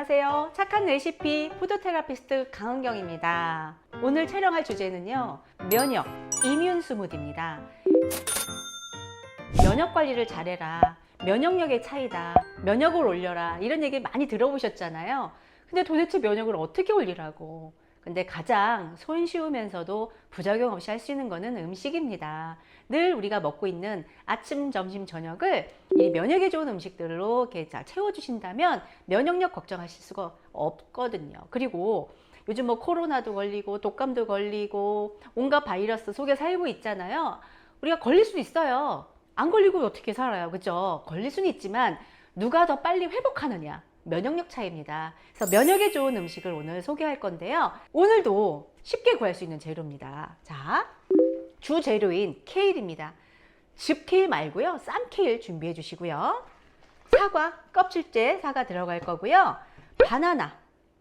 안녕하세요. 착한 레시피 푸드테라피스트 강은경입니다. 오늘 촬영할 주제는요, 면역, 이뮨 스무디입니다. 면역 관리를 잘해라, 면역력의 차이다, 면역을 올려라, 이런 얘기 많이 들어보셨잖아요. 근데 도대체 면역을 어떻게 올리라고? 근데 가장 손쉬우면서도 부작용 없이 할 수 있는 거는 음식입니다. 늘 우리가 먹고 있는 아침, 점심, 저녁을 이 면역에 좋은 음식들로 이렇게 잘 채워주신다면 면역력 걱정하실 수가 없거든요. 그리고 요즘 뭐 코로나도 걸리고 독감도 걸리고 온갖 바이러스 속에 살고 있잖아요. 우리가 걸릴 수도 있어요. 안 걸리고 어떻게 살아요, 그죠? 걸릴 수는 있지만 누가 더 빨리 회복하느냐, 면역력 차이입니다. 그래서 면역에 좋은 음식을 오늘 소개할 건데요, 오늘도 쉽게 구할 수 있는 재료입니다. 자, 주 재료인 케일입니다. 즙 케일 말고요, 쌈 케일 준비해 주시고요. 사과, 껍질째 사과 들어갈 거고요. 바나나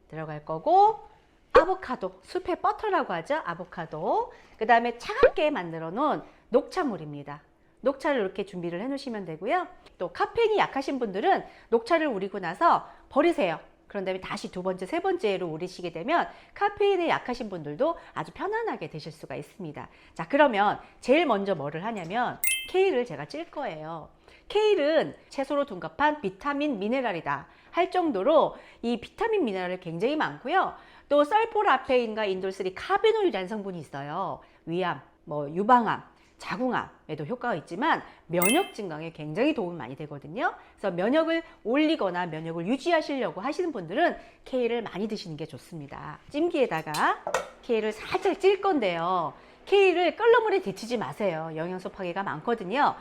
들어갈 거고, 아보카도, 숲의 버터라고 하죠, 아보카도. 그 다음에 차갑게 만들어 놓은 녹차물입니다. 녹차를 이렇게 준비를 해 놓으시면 되고요. 또 카페인이 약하신 분들은 녹차를 우리고 나서 버리세요. 그런 다음에 다시 두 번째, 세 번째로 우리시게 되면 카페인에 약하신 분들도 아주 편안하게 드실 수가 있습니다. 자, 그러면 제일 먼저 뭐를 하냐면 케일을 제가 찔 거예요. 케일은 채소로 둔갑한 비타민 미네랄이다 할 정도로 이 비타민 미네랄이 굉장히 많고요. 또 설포라페인과 인돌3 카베놀이라는 성분이 있어요. 위암, 유방암, 자궁암에도 효과가 있지만 면역 증강에 굉장히 도움이 많이 되거든요. 그래서 면역을 올리거나 면역을 유지하시려고 하시는 분들은 케일을 많이 드시는 게 좋습니다. 찜기에다가 케일을 살짝 찔 건데요, 케일을 끓는 물에 데치지 마세요. 영양소 파괴가 많거든요.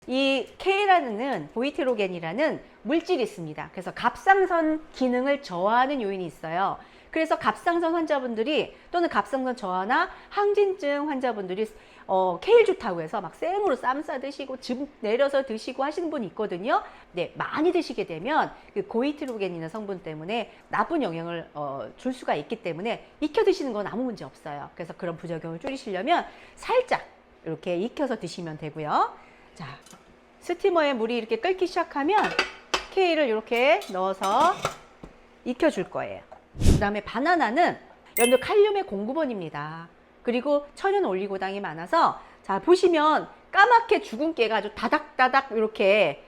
이 케일안에는 보이트로겐이라는 물질이 있습니다. 그래서 갑상선 기능을 저하하는 요인이 있어요. 그래서 갑상선 환자분들이 또는 갑상선 저하나 항진증 환자분들이 케일 좋다고 해서 막 생으로 쌈 싸 드시고 즙 내려서 드시고 하시는 분이 있거든요. 네, 많이 드시게 되면 그 고이트로겐이라는 성분 때문에 나쁜 영향을 줄 수가 있기 때문에 익혀 드시는 건 아무 문제 없어요. 그래서 그런 부작용을 줄이시려면 살짝 이렇게 익혀서 드시면 되고요. 자, 스티머에 물이 이렇게 끓기 시작하면 케일을 이렇게 넣어서 익혀줄 거예요. 그 다음에 바나나는 여러분들 칼륨의 공급원입니다. 그리고 천연 올리고당이 많아서, 자, 보시면 까맣게 죽은 깨가 아주 다닥다닥 이렇게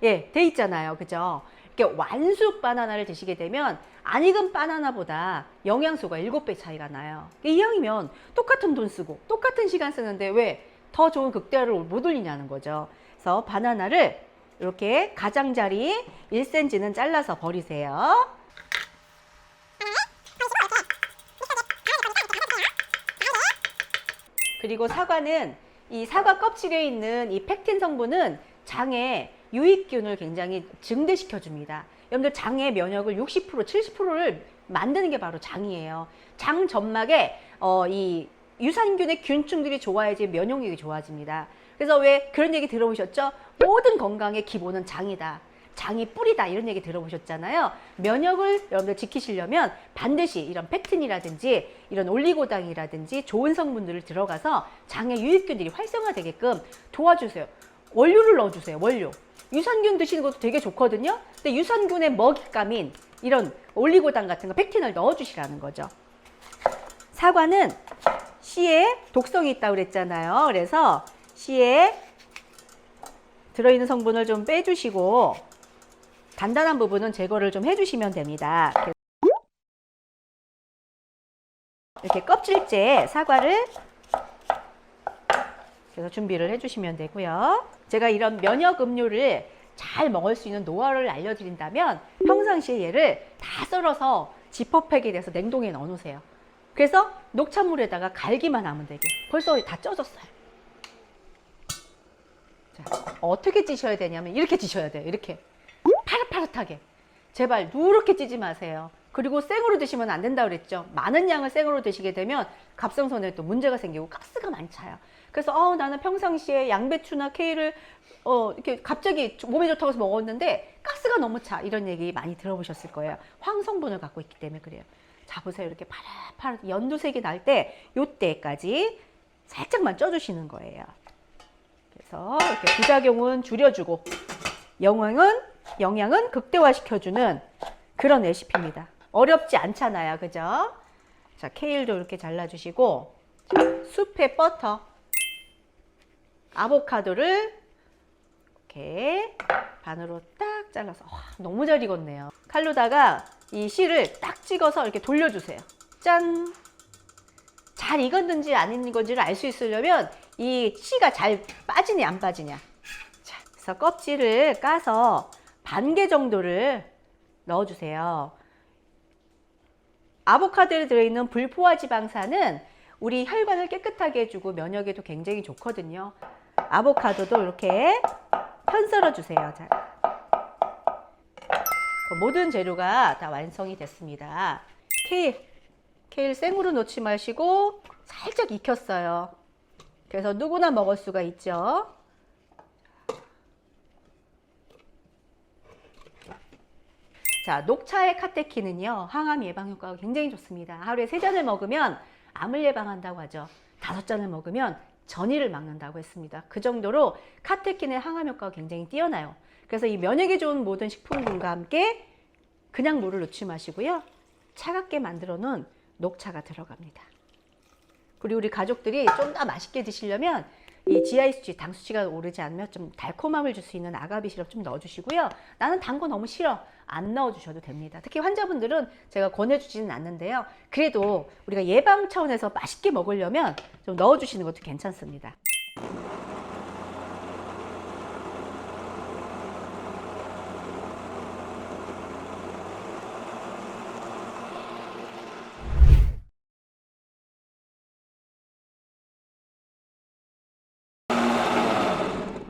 돼 있잖아요, 그죠? 이렇게 완숙 바나나를 드시게 되면 안 익은 바나나보다 영양소가 7배 차이가 나요. 이왕이면 똑같은 돈 쓰고 똑같은 시간 쓰는데 왜 더 좋은 극대화를 못 올리냐는 거죠. 그래서 바나나를 이렇게 가장자리 1cm는 잘라서 버리세요. 그리고 사과는 이 사과 껍질에 있는 이 펙틴 성분은 장에 유익균을 굉장히 증대시켜 줍니다. 여러분들 장의 면역을 60%, 70%를 만드는 게 바로 장이에요. 장 점막에 이 유산균의 균층들이 좋아야지 면역력이 좋아집니다. 그래서 왜 그런 얘기 들어보셨죠? 모든 건강의 기본은 장이다, 장이 뿌리다, 이런 얘기 들어보셨잖아요. 면역을 여러분들 지키시려면 반드시 이런 펙틴이라든지 이런 올리고당이라든지 좋은 성분들을 들어가서 장의 유익균들이 활성화되게끔 도와주세요. 원료를 넣어주세요. 원료. 유산균 드시는 것도 되게 좋거든요. 근데 유산균의 먹잇감인 이런 올리고당 같은 거, 펙틴을 넣어주시라는 거죠. 사과는 씨에 독성이 있다고 그랬잖아요. 그래서 씨에 들어있는 성분을 좀 빼주시고 단단한 부분은 제거를 좀 해주시면 됩니다. 이렇게 껍질째 사과를 그래서 준비를 해주시면 되고요. 제가 이런 면역 음료를 잘 먹을 수 있는 노하우를 알려드린다면 평상시에 얘를 다 썰어서 지퍼팩에 대해서 냉동에 넣어 놓으세요. 그래서 녹차물에다가 갈기만 하면 되게 벌써 다 쪄졌어요. 자, 어떻게 찌셔야 되냐면 이렇게 찌셔야 돼요. 이렇게 파릇파릇하게. 제발 누렇게 찌지 마세요. 그리고 생으로 드시면 안 된다고 그랬죠. 많은 양을 생으로 드시게 되면 갑상선에 또 문제가 생기고 가스가 많이 차요. 그래서 나는 평상시에 양배추나 케일을 이렇게 갑자기 몸에 좋다고 해서 먹었는데 가스가 너무 차, 이런 얘기 많이 들어보셨을 거예요. 황성분을 갖고 있기 때문에 그래요. 자, 보세요. 이렇게 파릇파릇 연두색이 날 때 요때까지 살짝만 쪄주시는 거예요. 그래서 이렇게 부작용은 줄여주고 영양은 영양은 극대화시켜주는 그런 레시피입니다. 어렵지 않잖아요. 그죠? 자, 케일도 이렇게 잘라주시고, 자, 숲에 버터, 아보카도를 이렇게 반으로 딱 잘라서, 와, 너무 잘 익었네요. 칼로다가 이 씨를 딱 찍어서 이렇게 돌려주세요. 짠! 잘 익었는지 안 익은지를 알 수 있으려면 이 씨가 잘 빠지냐 안 빠지냐. 자, 그래서 껍질을 까서 반 개 정도를 넣어주세요. 아보카도에 들어있는 불포화 지방산은 우리 혈관을 깨끗하게 해주고 면역에도 굉장히 좋거든요. 아보카도도 이렇게 편썰어 주세요. 자, 모든 재료가 다 완성이 됐습니다. 케일 생으로 넣지 마시고 살짝 익혔어요. 그래서 누구나 먹을 수가 있죠. 자, 녹차의 카테킨은요, 항암 예방 효과가 굉장히 좋습니다. 하루에 3잔을 먹으면 암을 예방한다고 하죠. 5잔을 먹으면 전이를 막는다고 했습니다. 그 정도로 카테킨의 항암 효과가 굉장히 뛰어나요. 그래서 이 면역에 좋은 모든 식품군과 함께 그냥 물을 넣지 마시고요. 차갑게 만들어 놓은 녹차가 들어갑니다. 그리고 우리 가족들이 좀 더 맛있게 드시려면 이 GI 수치, 당 수치가 오르지 않으면 좀 달콤함을 줄 수 있는 아가비 시럽 좀 넣어주시고요. 나는 단 거 너무 싫어. 안 넣어주셔도 됩니다. 특히 환자분들은 제가 권해주지는 않는데요. 그래도 우리가 예방 차원에서 맛있게 먹으려면 좀 넣어주시는 것도 괜찮습니다.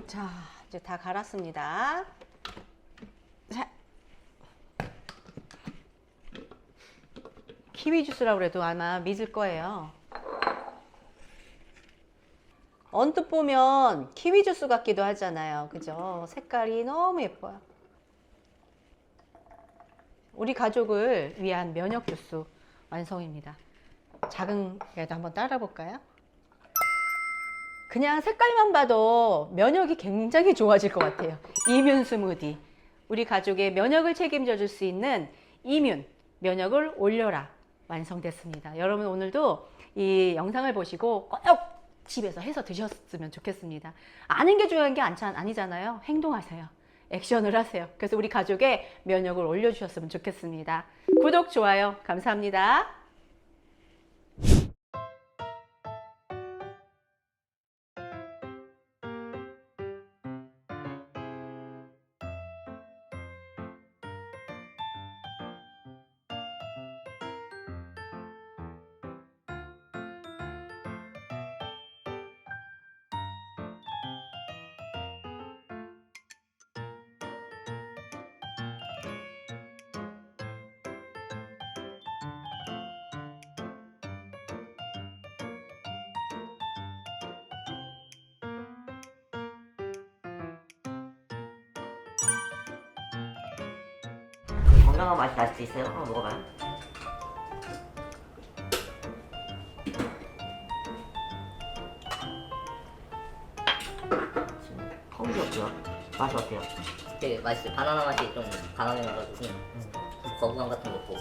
자, 이제 다 갈았습니다. 자, 키위 주스라고 해도 아마 믿을 거예요. 언뜻 보면 키위 주스 같기도 하잖아요. 그죠? 색깔이 너무 예뻐요. 우리 가족을 위한 면역 주스 완성입니다. 작은 애도 한번 따라 볼까요? 그냥 색깔만 봐도 면역이 굉장히 좋아질 것 같아요. 이뮨 스무디. 우리 가족의 면역을 책임져 줄 수 있는 이뮨, 면역을 올려라. 완성됐습니다. 여러분 오늘도 이 영상을 보시고 꼭 집에서 해서 드셨으면 좋겠습니다. 아는 게 중요한 게 아니잖아요. 행동하세요. 액션을 하세요. 그래서 우리 가족의 면역을 올려주셨으면 좋겠습니다. 구독, 좋아요 감사합니다. 건강한 맛이 날 수도 있어요. 한번 먹어봐요. 허브지 없죠? 맛이 어때요? 되게 맛있어요. 바나나 맛이 좀 강하게 나가지고 거부감 같은 거 없고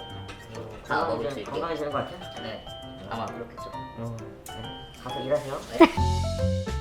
다 먹을 수 있게. 건강해지는 것 같아요? 네, 아마 그렇겠죠. 네. 가서 일하세요. 네.